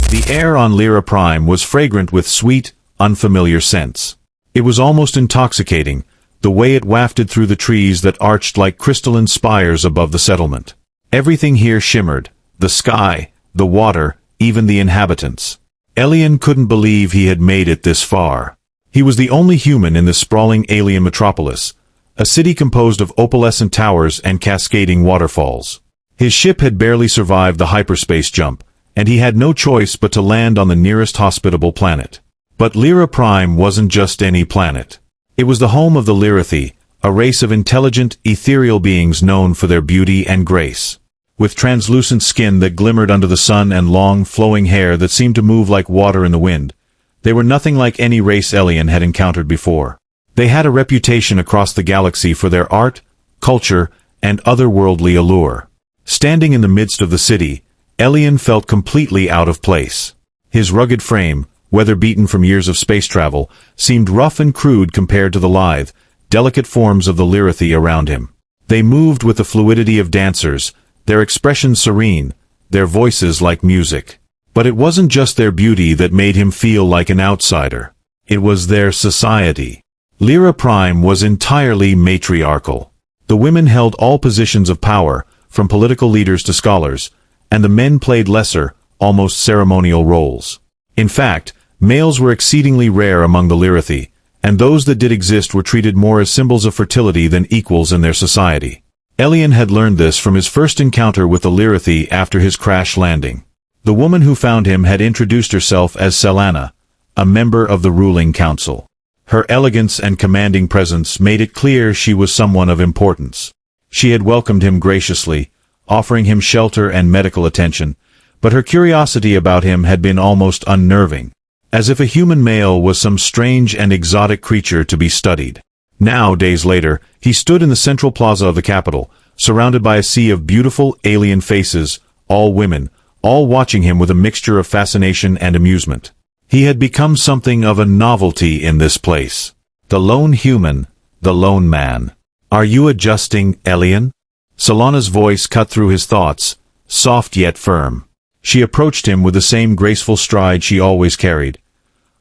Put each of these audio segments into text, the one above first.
The air on Lira Prime was fragrant with sweet, unfamiliar scents. It was almost intoxicating, the way it wafted through the trees that arched like crystalline spires above the settlement. Everything here shimmered, the sky, the water, even the inhabitants. Elian couldn't believe he had made it this far. He was the only human in this sprawling alien metropolis, a city composed of opalescent towers and cascading waterfalls. His ship had barely survived the hyperspace jump, and he had no choice but to land on the nearest hospitable planet. But Lira Prime wasn't just any planet. It was the home of the Lirathae, a race of intelligent, ethereal beings known for their beauty and grace. With translucent skin that glimmered under the sun and long, flowing hair that seemed to move like water in the wind, they were nothing like any race Elian had encountered before. They had a reputation across the galaxy for their art, culture, and otherworldly allure. Standing in the midst of the city, Elian felt completely out of place. His rugged frame, weather-beaten from years of space travel, seemed rough and crude compared to the lithe, delicate forms of the Lirathae around him. They moved with the fluidity of dancers, their expressions serene, their voices like music. But it wasn't just their beauty that made him feel like an outsider. It was their society. Lira Prime was entirely matriarchal. The women held all positions of power, from political leaders to scholars, and the men played lesser, almost ceremonial roles. In fact, males were exceedingly rare among the Lirathae, and those that did exist were treated more as symbols of fertility than equals in their society. Elian had learned this from his first encounter with the Lirathae after his crash landing. The woman who found him had introduced herself as Selana, a member of the ruling council. Her elegance and commanding presence made it clear she was someone of importance. She had welcomed him graciously, offering him shelter and medical attention, but her curiosity about him had been almost unnerving, as if a human male was some strange and exotic creature to be studied. Now, days later, he stood in the central plaza of the capital, surrounded by a sea of beautiful, alien faces, all women, all watching him with a mixture of fascination and amusement. He had become something of a novelty in this place. The lone human, the lone man. "Are you adjusting, Elian?" Selana's voice cut through his thoughts, soft yet firm. She approached him with the same graceful stride she always carried,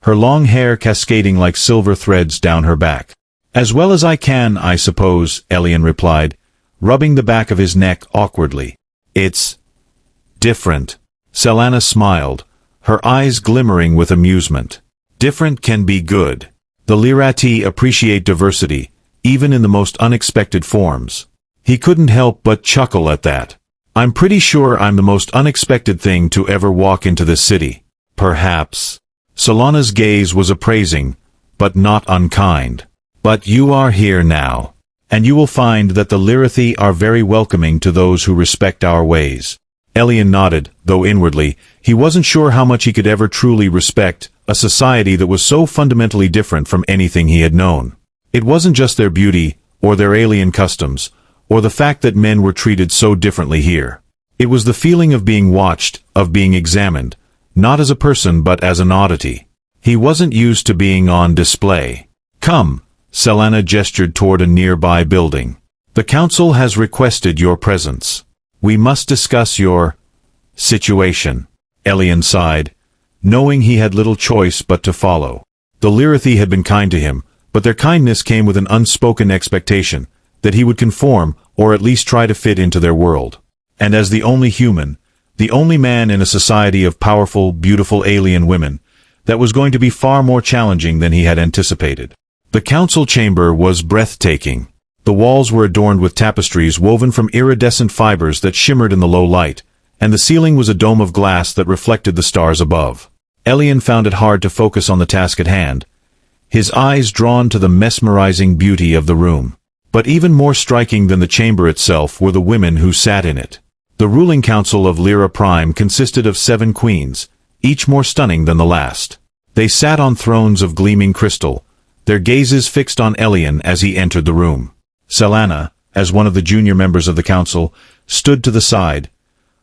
her long hair cascading like silver threads down her back. "As well as I can, I suppose," Elian replied, rubbing the back of his neck awkwardly. "It's different." Selana smiled, her eyes glimmering with amusement. "Different can be good. The Lirathae appreciate diversity, even in the most unexpected forms." He couldn't help but chuckle at that. "I'm pretty sure I'm the most unexpected thing to ever walk into this city." "Perhaps." Selana's gaze was appraising, but not unkind. "But you are here now, and you will find that the Lirathae are very welcoming to those who respect our ways." Elian nodded, though inwardly, he wasn't sure how much he could ever truly respect a society that was so fundamentally different from anything he had known. It wasn't just their beauty, or their alien customs, or the fact that men were treated so differently here. It was the feeling of being watched, of being examined, not as a person but as an oddity. He wasn't used to being on display. "Come," Selana gestured toward a nearby building. "The council has requested your presence. We must discuss your situation." Elian sighed, knowing he had little choice but to follow. The Lirathae had been kind to him, but their kindness came with an unspoken expectation that he would conform, or at least try to fit into their world. And as the only human, the only man in a society of powerful, beautiful alien women, that was going to be far more challenging than he had anticipated. The council chamber was breathtaking. The walls were adorned with tapestries woven from iridescent fibers that shimmered in the low light, and the ceiling was a dome of glass that reflected the stars above. Elian found it hard to focus on the task at hand, his eyes drawn to the mesmerizing beauty of the room. But even more striking than the chamber itself were the women who sat in it. The ruling council of Lira Prime consisted of 7 queens, each more stunning than the last. They sat on thrones of gleaming crystal, their gazes fixed on Elian as he entered the room. Selana, as one of the junior members of the council, stood to the side,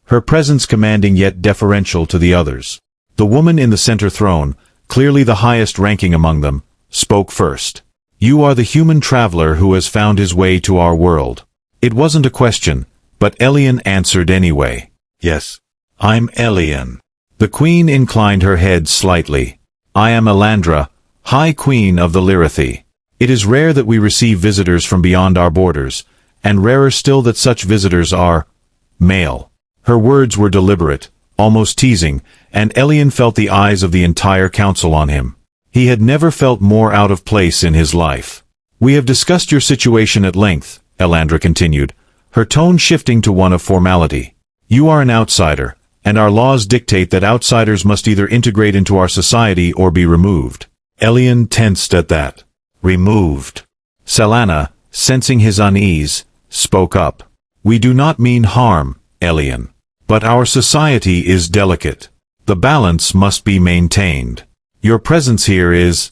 her presence commanding yet deferential to the others. The woman in the center throne, clearly the highest ranking among them, spoke first. "You are the human traveler who has found his way to our world." It wasn't a question, but Elian answered anyway. "Yes, I'm Elian." The queen inclined her head slightly. I am Elandra, High Queen of the Lirathae. It is rare that we receive visitors from beyond our borders, and rarer still that such visitors are male. Her words were deliberate, almost teasing, and Elian felt the eyes of the entire council on him. He had never felt more out of place in his life. We have discussed your situation at length, Elandra continued, her tone shifting to one of formality. You are an outsider, and our laws dictate that outsiders must either integrate into our society or be removed. Elian tensed at that. Removed. Selana, sensing his unease, spoke up. We do not mean harm, Elian. But our society is delicate. The balance must be maintained. Your presence here is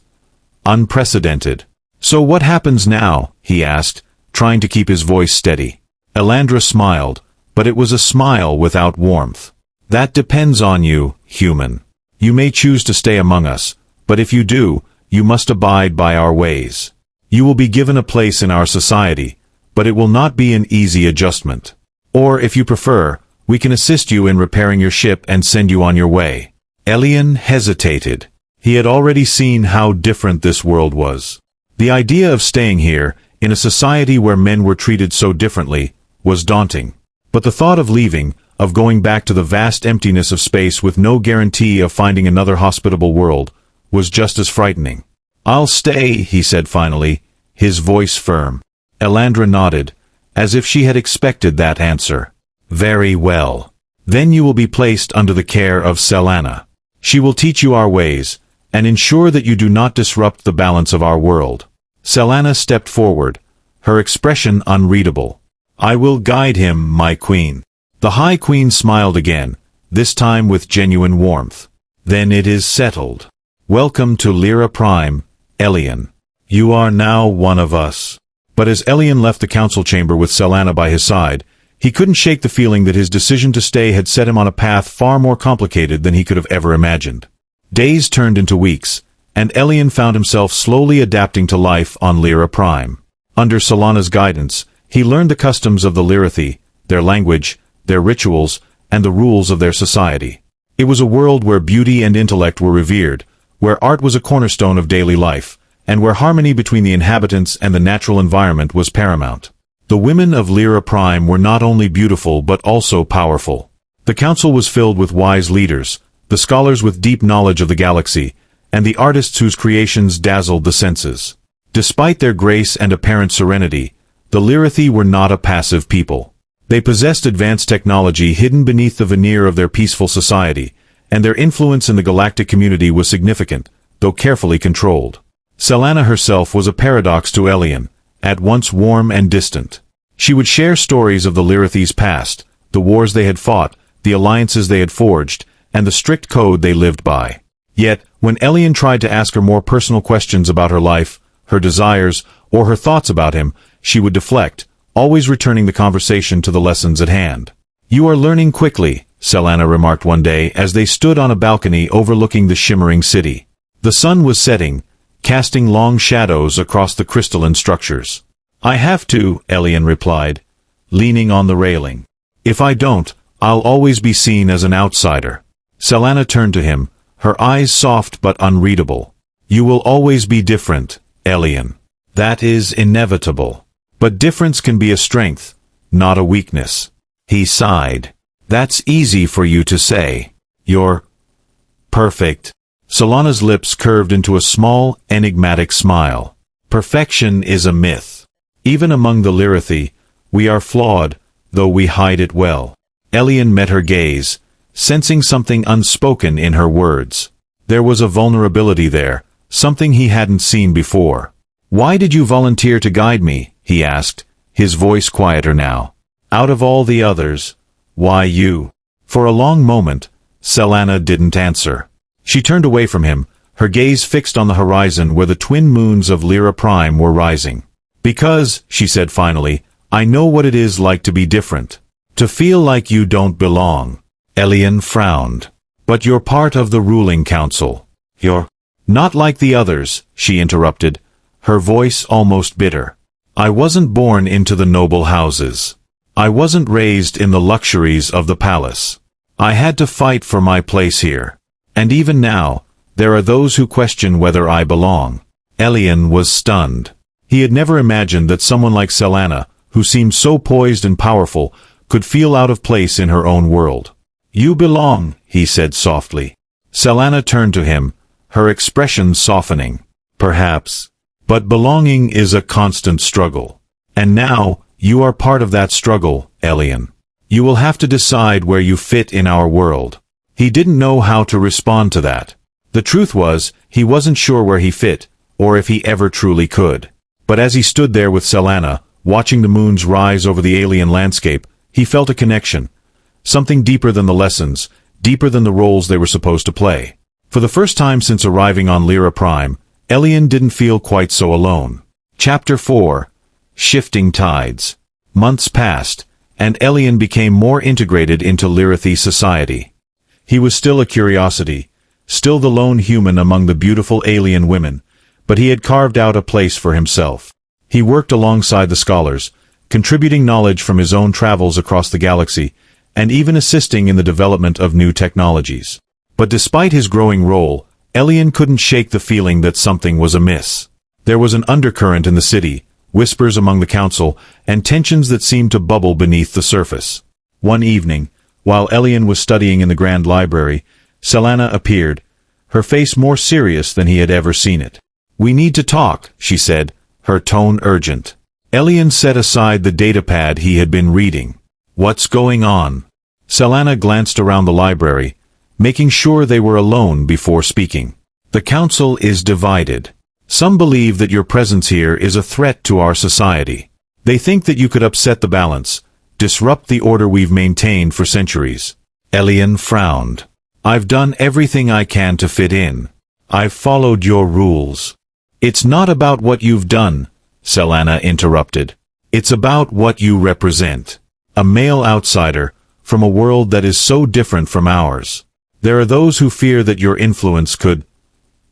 unprecedented. So what happens now? He asked, trying to keep his voice steady. Elandra smiled, but it was a smile without warmth. That depends on you, human. You may choose to stay among us, but if you do, you must abide by our ways. You will be given a place in our society, but it will not be an easy adjustment. Or, if you prefer, we can assist you in repairing your ship and send you on your way. Elian hesitated. He had already seen how different this world was. The idea of staying here, in a society where men were treated so differently, was daunting. But the thought of leaving, of going back to the vast emptiness of space with no guarantee of finding another hospitable world, was just as frightening. I'll stay, he said finally, his voice firm. Elandra nodded, as if she had expected that answer. Very well. Then you will be placed under the care of Selana. She will teach you our ways, and ensure that you do not disrupt the balance of our world. Selana stepped forward, her expression unreadable. I will guide him, my queen. The High Queen smiled again, this time with genuine warmth. Then it is settled. Welcome to Lira Prime, Elian. You are now one of us. But as Elian left the council chamber with Selana by his side, he couldn't shake the feeling that his decision to stay had set him on a path far more complicated than he could have ever imagined. Days turned into weeks, and Elian found himself slowly adapting to life on Lira Prime. Under Selana's guidance, he learned the customs of the Lirathae, their language, their rituals, and the rules of their society. It was a world where beauty and intellect were revered, where art was a cornerstone of daily life, and where harmony between the inhabitants and the natural environment was paramount. The women of Lira Prime were not only beautiful but also powerful. The council was filled with wise leaders, the scholars with deep knowledge of the galaxy, and the artists whose creations dazzled the senses. Despite their grace and apparent serenity, the Lirathae were not a passive people. They possessed advanced technology hidden beneath the veneer of their peaceful society, and their influence in the galactic community was significant, though carefully controlled. Selana herself was a paradox to Elian, at once warm and distant. She would share stories of the Lirathae's past, the wars they had fought, the alliances they had forged, and the strict code they lived by. Yet, when Elian tried to ask her more personal questions about her life, her desires, or her thoughts about him, she would deflect, always returning the conversation to the lessons at hand. You are learning quickly, Selana remarked one day as they stood on a balcony overlooking the shimmering city. The sun was setting, casting long shadows across the crystalline structures. I have to, Elian replied, leaning on the railing. If I don't, I'll always be seen as an outsider. Selana turned to him, her eyes soft but unreadable. You will always be different, Elian. That is inevitable. But difference can be a strength, not a weakness. He sighed. That's easy for you to say. You're perfect. Selana's lips curved into a small, enigmatic smile. Perfection is a myth. Even among the Lirathae, we are flawed, though we hide it well. Elian met her gaze, sensing something unspoken in her words. There was a vulnerability there, something he hadn't seen before. Why did you volunteer to guide me? He asked, his voice quieter now. Out of all the others, why you? For a long moment, Selana didn't answer. She turned away from him, her gaze fixed on the horizon where the twin moons of Lira Prime were rising. Because, she said finally, I know what it is like to be different. To feel like you don't belong. Elian frowned. But you're part of the ruling council. You're not like the others, she interrupted, her voice almost bitter. I wasn't born into the noble houses. I wasn't raised in the luxuries of the palace. I had to fight for my place here. And even now, there are those who question whether I belong." Elian was stunned. He had never imagined that someone like Selana, who seemed so poised and powerful, could feel out of place in her own world. "You belong," he said softly. Selana turned to him, her expression softening. "Perhaps. But belonging is a constant struggle. And now, you are part of that struggle, Elian. You will have to decide where you fit in our world." He didn't know how to respond to that. The truth was, he wasn't sure where he fit, or if he ever truly could. But as he stood there with Selana, watching the moons rise over the alien landscape, he felt a connection. Something deeper than the lessons, deeper than the roles they were supposed to play. For the first time since arriving on Lira Prime, Elian didn't feel quite so alone. Chapter 4. Shifting Tides. Months passed, and Elian became more integrated into Lirathae society. He was still a curiosity, still the lone human among the beautiful alien women, but he had carved out a place for himself. He worked alongside the scholars, contributing knowledge from his own travels across the galaxy, and even assisting in the development of new technologies. But despite his growing role, Elian couldn't shake the feeling that something was amiss. There was an undercurrent in the city, whispers among the council, and tensions that seemed to bubble beneath the surface. One evening, while Elian was studying in the Grand Library, Selana appeared, her face more serious than he had ever seen it. "We need to talk," she said, her tone urgent. Elian set aside the datapad he had been reading. "What's going on?" Selana glanced around the library, making sure they were alone before speaking. "The council is divided. Some believe that your presence here is a threat to our society. They think that you could upset the balance, disrupt the order we've maintained for centuries." Elian frowned. "I've done everything I can to fit in. I've followed your rules." "It's not about what you've done," Selana interrupted. "It's about what you represent. A male outsider, from a world that is so different from ours. There are those who fear that your influence could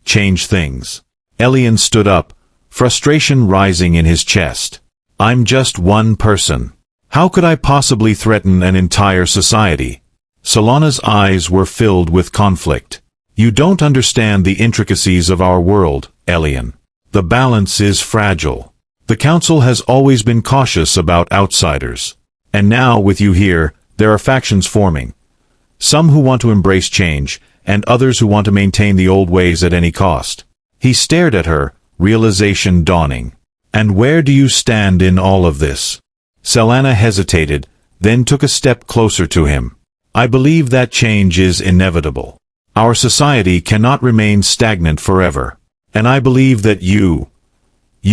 change things." Elian stood up, frustration rising in his chest. "I'm just one person. How could I possibly threaten an entire society?" Selana's eyes were filled with conflict. "You don't understand the intricacies of our world, Elian. The balance is fragile. The council has always been cautious about outsiders. And now, with you here, there are factions forming. Some who want to embrace change, and others who want to maintain the old ways at any cost." He stared at her, realization dawning. "And where do you stand in all of this?" Selana hesitated, then took a step closer to him. "I believe that change is inevitable. Our society cannot remain stagnant forever. And I believe that you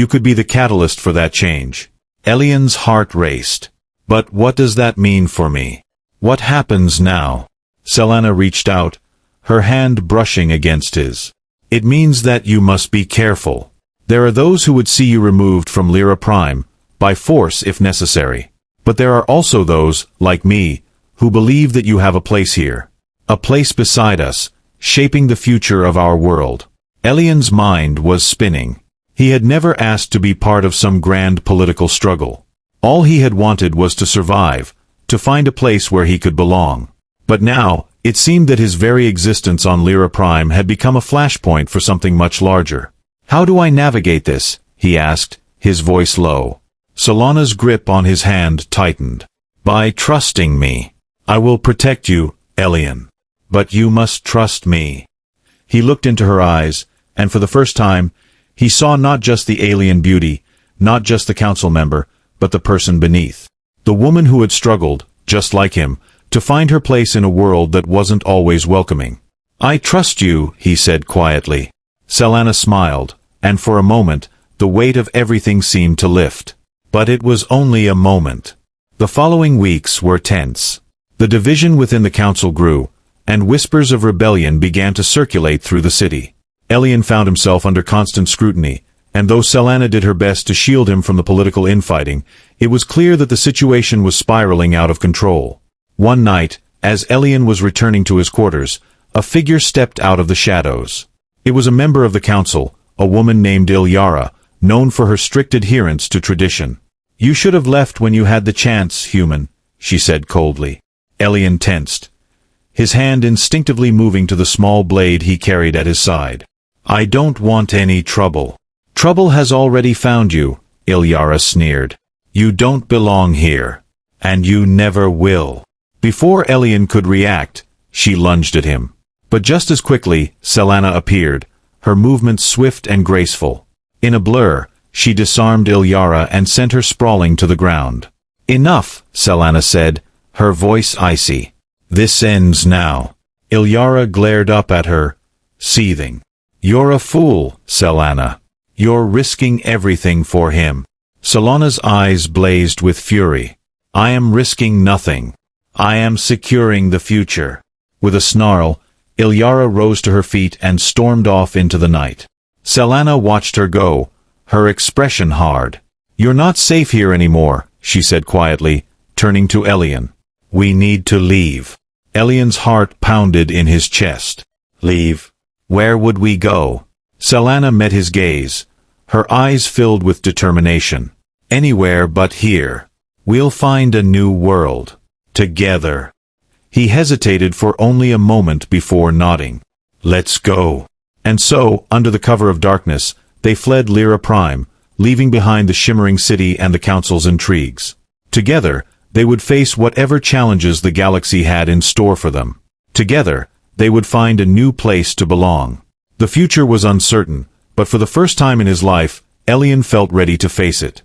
could be the catalyst for that change." Elian's heart raced. "But what does that mean for me? What happens now?" Selana reached out, her hand brushing against his. "It means that you must be careful. There are those who would see you removed from Lira Prime, by force if necessary. But there are also those, like me, who believe that you have a place here. A place beside us, shaping the future of our world." Elian's mind was spinning. He had never asked to be part of some grand political struggle. All he had wanted was to survive, to find a place where he could belong. But now, it seemed that his very existence on Lira Prime had become a flashpoint for something much larger. "How do I navigate this?" he asked, his voice low. Selana's grip on his hand tightened. "By trusting me. I will protect you, Elian. But you must trust me." He looked into her eyes, and for the first time, he saw not just the alien beauty, not just the council member, but the person beneath. The woman who had struggled, just like him, to find her place in a world that wasn't always welcoming. "I trust you," he said quietly. Selana smiled, and for a moment, the weight of everything seemed to lift. But it was only a moment. The following weeks were tense. The division within the council grew, and whispers of rebellion began to circulate through the city. Elian found himself under constant scrutiny, and though Selana did her best to shield him from the political infighting, it was clear that the situation was spiraling out of control. One night, as Elian was returning to his quarters, a figure stepped out of the shadows. It was a member of the council, a woman named Lira, known for her strict adherence to tradition. "You should have left when you had the chance, human," she said coldly. Elian tensed. his hand instinctively moving to the small blade he carried at his side. "I don't want any trouble." "Trouble has already found you," Lirathae sneered. "You don't belong here. And you never will." Before Elian could react, she lunged at him. But just as quickly, Selana appeared, her movements swift and graceful. In a blur, she disarmed Lirathae and sent her sprawling to the ground. "Enough," Selana said, her voice icy. "This ends now." Lirathae glared up at her, seething. "You're a fool, Selana. You're risking everything for him." Selana's eyes blazed with fury. "I am risking nothing. I am securing the future." With a snarl, Lirathae rose to her feet and stormed off into the night. Selana watched her go, her expression hard. "You're not safe here anymore," she said quietly, turning to Elian. "We need to leave." Elian's heart pounded in his chest. "Leave? Where would we go?" Selana met his gaze, her eyes filled with determination. "Anywhere but here. We'll find a new world. Together." He hesitated for only a moment before nodding. "Let's go." And so, under the cover of darkness, they fled Lira Prime, leaving behind the shimmering city and the Council's intrigues. Together, they would face whatever challenges the galaxy had in store for them. Together, they would find a new place to belong. The future was uncertain, but for the first time in his life, Elian felt ready to face it.